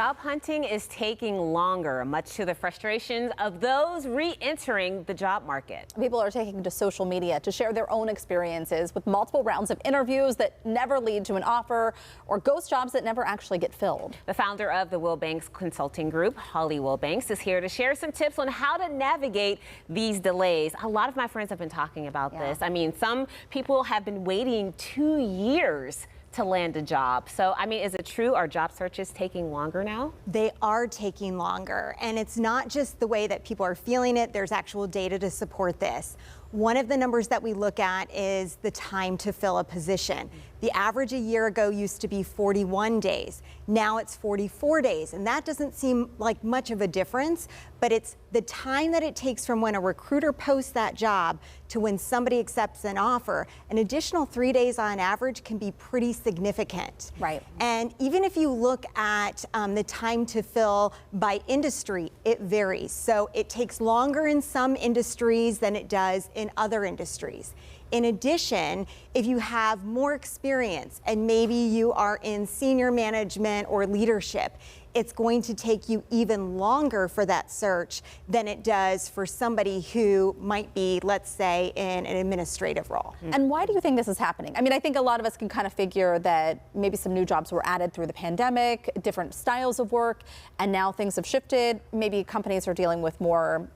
Job hunting is taking longer, much to the frustrations of those re-entering the job market. People are taking to social media to share their own experiences with multiple rounds of interviews that never lead to an offer or ghost jobs that never actually get filled. The founder of the Wilbanks Consulting Group, Holly Wilbanks, is here to share some tips on how to navigate these delays. A lot of my friends have been talking about this. I mean, some people have been waiting 2 years to land a job. So, I mean, is it true? Are job searches taking longer now? They are taking longer, and it's not just the way that people are feeling it. There's actual data to support this. One of the numbers that we look at is the time to fill a position. The average a year ago used to be 41 days. Now it's 44 days, and that doesn't seem like much of a difference, but it's the time that it takes from when a recruiter posts that job to when somebody accepts an offer. An additional 3 days on average can be pretty significant. Right. And even if you look at the time to fill by industry, it varies. So it takes longer in some industries than it does in other industries. In addition, if you have more experience and maybe you are in senior management or leadership, it's going to take you even longer for that search than it does for somebody who might be, let's say, in an administrative role. And why do you think this is happening? I mean, I think a lot of us can kind of figure that maybe some new jobs were added through the pandemic, different styles of work, and now things have shifted. Maybe companies are dealing with more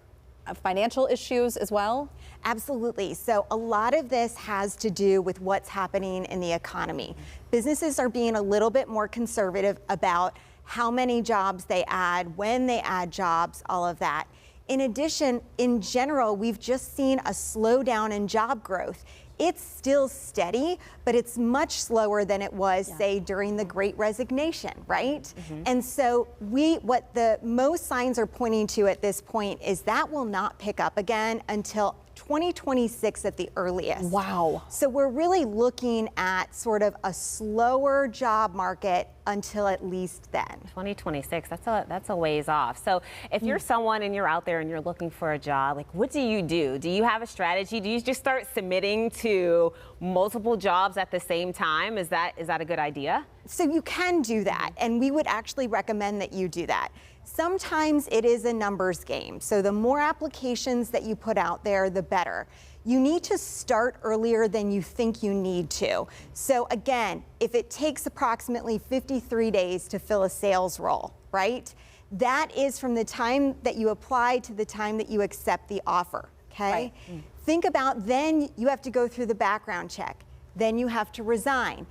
financial issues as well? Absolutely. So a lot of this has to do with what's happening in the economy. Businesses are being a little bit more conservative about how many jobs they add, when they add jobs, all of that. In addition, in general, we've just seen a slowdown in job growth. It's still steady, but it's much slower than it was, say, during the Great Resignation, right? And so what the most signs are pointing to at this point is that will not pick up again until 2026 at the earliest. Wow. So we're really looking at sort of a slower job market until at least then. 2026, that's a ways off. So if you're someone and you're out there and you're looking for a job, like what do you do? Do you have a strategy? Do you just start submitting to multiple jobs at the same time? Is that a good idea? So you can do that, and we would actually recommend that you do that. Sometimes it is a numbers game, so the more applications that you put out there, the better. You need to start earlier than you think you need to. So again, if it takes approximately 53 days to fill a sales role, right? That is from the time that you apply to the time that you accept the offer, okay? Right. Think about then you have to go through the background check. Then you have to resign.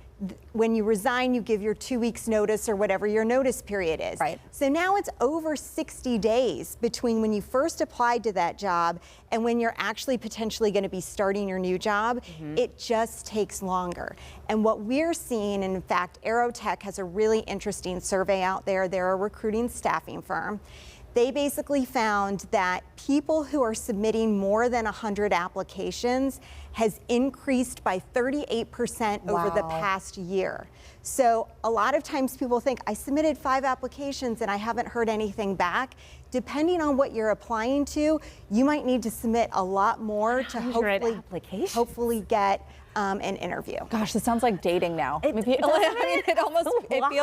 When you resign, you give your 2 weeks notice or whatever your notice period is. Right. So now it's over 60 days between when you first applied to that job and when you're actually potentially going to be starting your new job. It just takes longer. And what we're seeing, and in fact, Aerotech has a really interesting survey out there. They're a recruiting staffing firm. They basically found that people who are submitting more than 100 applications has increased by 38% over the past year. So a lot of times people think, I submitted 5 applications and I haven't heard anything back. Depending on what you're applying to, you might need to submit a lot more to hopefully get an interview. Gosh, this sounds like dating now. It feels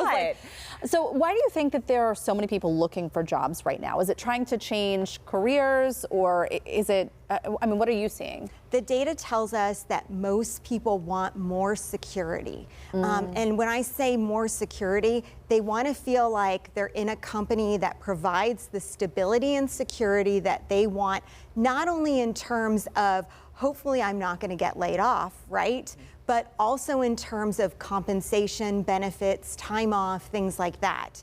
like. So why do you think that there are so many people looking for jobs right now? Is it trying to change careers, or is it, I mean, what are you seeing? The data tells us that most people want more security. And when I say more security, they want to feel like they're in a company that provides the stability and security that they want, not only in terms of hopefully I'm not going to get laid off, right? But also in terms of compensation, benefits, time off, things like that.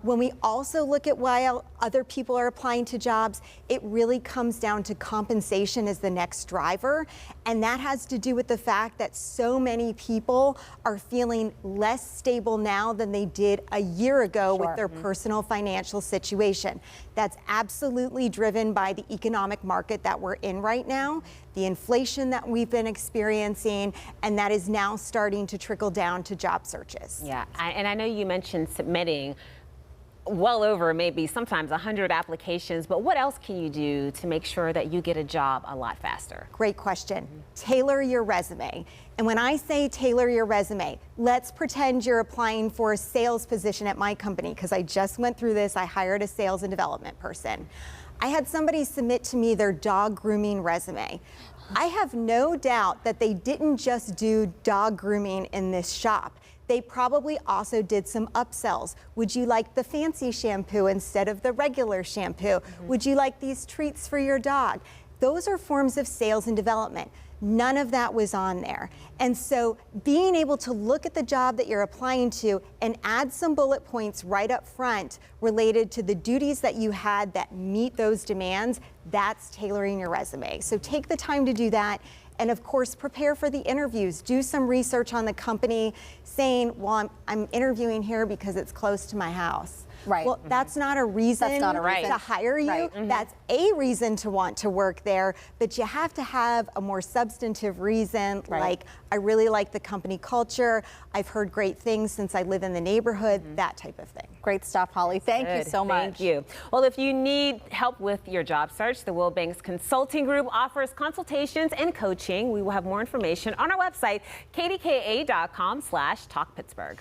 When we also look at why other people are applying to jobs, it really comes down to compensation as the next driver. And that has to do with the fact that so many people are feeling less stable now than they did a year ago with their personal financial situation. That's absolutely driven by the economic market that we're in right now, the inflation that we've been experiencing, and that is now starting to trickle down to job searches. Yeah, and I know you mentioned submitting. well over maybe sometimes 100 applications, but what else can you do to make sure that you get a job a lot faster? Great question. Tailor your resume. And when I say tailor your resume, let's pretend you're applying for a sales position at my company, because I just went through this. I hired a sales and development person. I had somebody submit to me their dog grooming resume. I have no doubt that they didn't just do dog grooming in this shop. They probably also did some upsells. Would you like the fancy shampoo instead of the regular shampoo? Would you like these treats for your dog? Those are forms of sales and development. None of that was on there. And so being able to look at the job that you're applying to and add some bullet points right up front related to the duties that you had that meet those demands, that's tailoring your resume. So take the time to do that. And of course, prepare for the interviews. Do some research on the company, saying, well, I'm interviewing here because it's close to my house. Right. Well, that's not a reason reason to hire you. Right. That's a reason to want to work there, but you have to have a more substantive reason, like, I really like the company culture, I've heard great things since I live in the neighborhood, that type of thing. Great stuff, Holly. Thank you so much. Thank you. Well, if you need help with your job search, the Wilbanks Consulting Group offers consultations and coaching. We will have more information on our website, kdka.com/talkpittsburgh.